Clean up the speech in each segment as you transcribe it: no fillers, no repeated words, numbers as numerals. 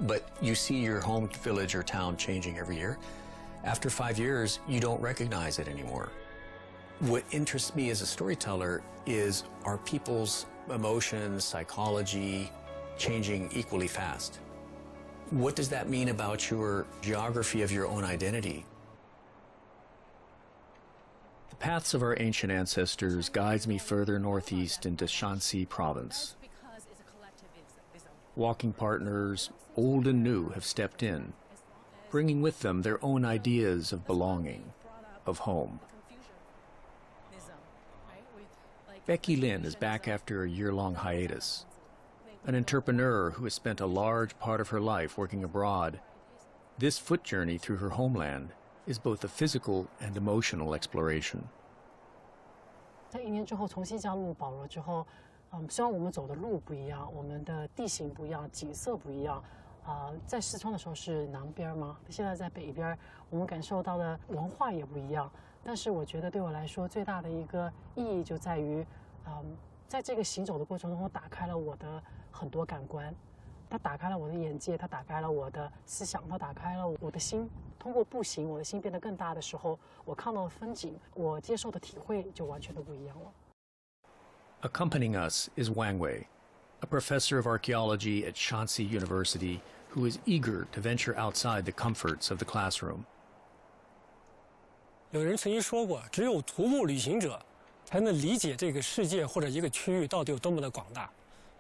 but you see your home village or town changing every year. After 5 years, you don't recognize it anymore. What interests me as a storyteller is, are people's emotions, psychology changing equally fast? What does that mean about your geography of your own identity? The paths of our ancient ancestors guides me further northeast into Shanxi province. Walking partners, old and new, have stepped in, bringing with them their own ideas of belonging, of home. Becky Lin is back after a year-long hiatus. An entrepreneur who has spent a large part of her life working abroad, this foot journey through her homeland is both a physical and emotional exploration. 在1年之后重新加入保罗之后，虽然我们走的路不一样，我们的地形不一样，景色不一样，在四川的时候是南边嘛，现在在北边，我们感受到的文化也不一样。但是我觉得对我来说最大的一个意义就在于，在这个行走的过程中，我打开了我的很多感官，它打开了我的眼界，它打开了我的思想，它打开了我的心。通过步行，我的心变得更大的时候，我看到的风景，我接受的体会就完全都不一样了。Accompanying us is Wang Wei, a professor of archaeology at Shanxi University who is eager to venture outside the comforts of the classroom. 有人曾经说过，只有徒步旅行者才能理解这个世界或者一个区域到底有多么的广大。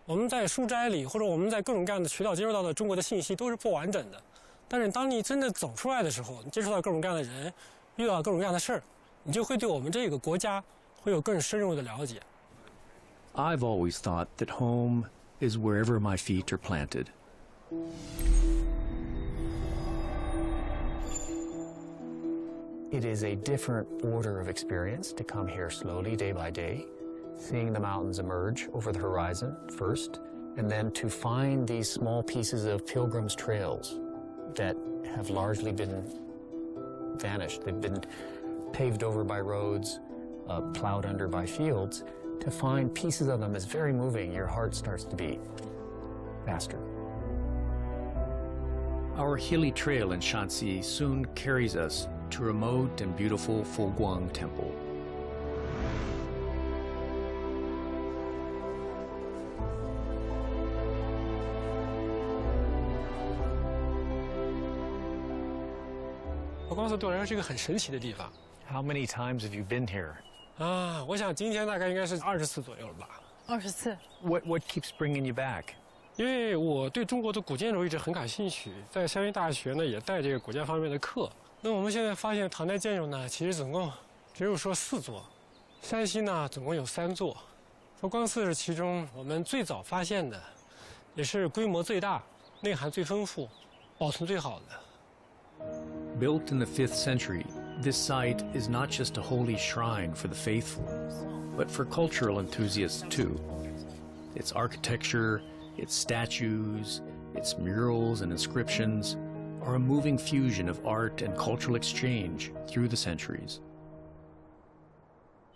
我们在书斋里，或者我们在各种各样的渠道接收到的中国的信息都是不完整的。但是当你真的走出来的时候，你接触到各种各样的人，遇到各种各样的事儿，你就会对我们这个国家会有更深入的了解。I've always thought that home is wherever my feet are planted. It is a different order of experience to come here slowly, day by day, seeing the mountains emerge over the horizon first, and then to find these small pieces of pilgrims' trails that have largely been vanished. They've been paved over by roads, plowed under by fields. To find pieces of them is very moving. Your heart starts to beat faster. Our hilly trail in Shanxi soon carries us to a remote and beautiful Foguang Temple. Foguang 对我来说是一个很神奇的地方。 How many times have you been here? 我想今天大概应该是20次左右了吧。20次。What keeps bringing you back? 因为我对中国的古建筑一直很感兴趣，在山西大学呢也带这个古建方面的课。那我们现在发现唐代建筑呢，其实总共只有说4座，山西呢总共有3座，佛光寺是其中我们最早发现的，也是规模最大、内涵最丰富、保存最好的。Built in the 5th century, this site is not just a holy shrine for the faithful, but for cultural enthusiasts too. Its architecture, its statues, its murals and inscriptions are a moving fusion of art and cultural exchange through the centuries.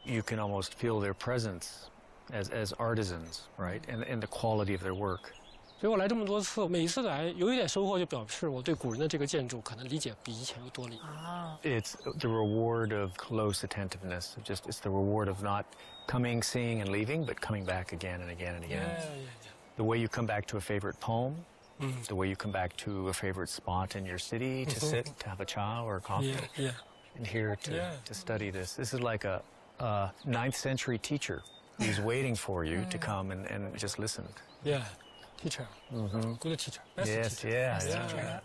You can almost feel their presence as artisans, right? And the quality of their work. 所以我来这么多次，每一次来有一点收获，就表示我对古人的这个建筑可能理解比以前又多了一点。It's the reward of close attentiveness. It's the reward of not coming, seeing, and leaving, but coming back again and again and again. The way you come back to a favorite poem, the way you come back to a favorite spot in your city to sit, to have a cha or a coffee, and here to study this. This is like a 9th century teacher who's waiting for you to come and just listen. Teacher. Good teacher. Yes, teacher. yeah.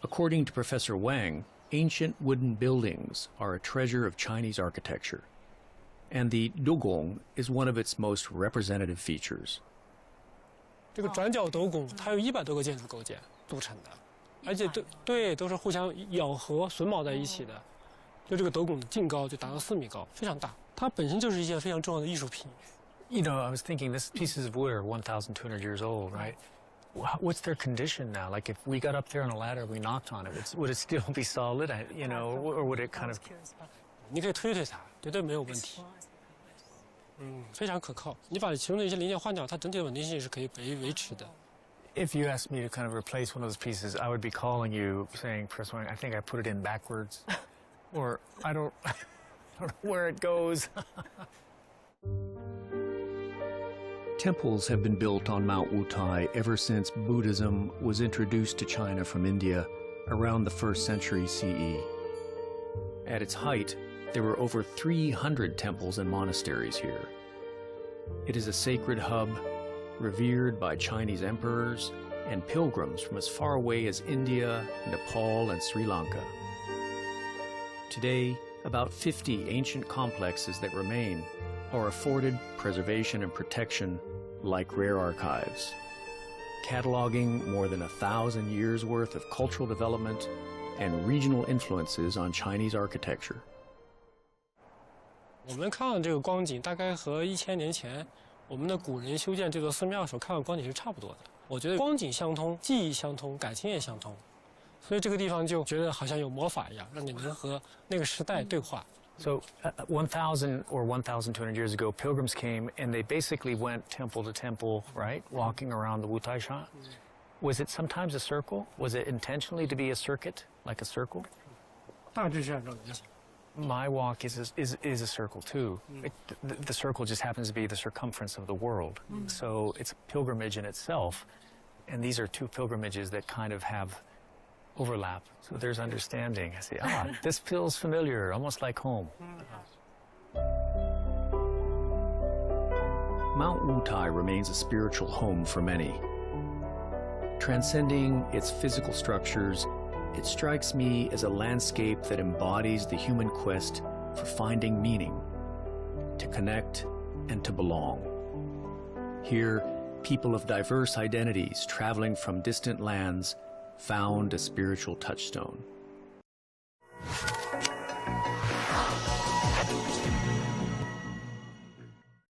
According to Professor Wang, ancient wooden buildings are a treasure of Chinese architecture, and the dugong is one of its most representative features. 这个转角斗拱，它有100多个建筑构件组成的，而且都是互相咬合榫卯在一起的。就这个斗拱的净高就达到4米高，非常大。它本身就是一件非常重要的艺术品。You know, I was thinking, these pieces of wood are 1,200 years old, right? What's their condition now? Like, if we got up there on a ladder, we knocked on it, would it still be solid? You know, or would it kind of? 你可以推它，绝对没有问题。非常可靠。你把其中的一些零件换掉，它整体的稳定性是可以维持的。If you asked me to kind of replace one of those pieces, I would be calling you saying, Professor Wang, I think I put it in backwards. Or I don't know where it goes. Temples have been built on Mount Wutai ever since Buddhism was introduced to China from India around the 1st century CE. At its height, there were over 300 temples and monasteries here. It is a sacred hub, revered by Chinese emperors and pilgrims from as far away as India, Nepal, and Sri Lanka. Today, about 50 ancient complexes that remain are afforded preservation and protection like rare archives, cataloging more than 1,000 years' worth of cultural development and regional influences on Chinese architecture. 我们看这个光景，大概和1000年前我们的古人修建这座寺庙时候看到光景是差不多的。我觉得光景相通，记忆相通，感情也相通，所以这个地方就觉得好像有魔法一样，让你能和那个时代对话。So 1,000 or 1,200 years ago, pilgrims came and they basically went temple to temple, right? Walking around the Wutai Shan. Was it sometimes a circle? Was it intentionally to be a circuit, like a circle? 大致是按照理想。 My walk is a circle too. The circle just happens to be the circumference of the world. So it's a pilgrimage in itself. And these are two pilgrimages that kind of have overlap. So there's understanding. I say, this feels familiar, almost like home. Mount Wutai remains a spiritual home for many. Transcending its physical structures, it strikes me as a landscape that embodies the human quest for finding meaning, to connect, and to belong. Here, people of diverse identities traveling from distant lands found a spiritual touchstone.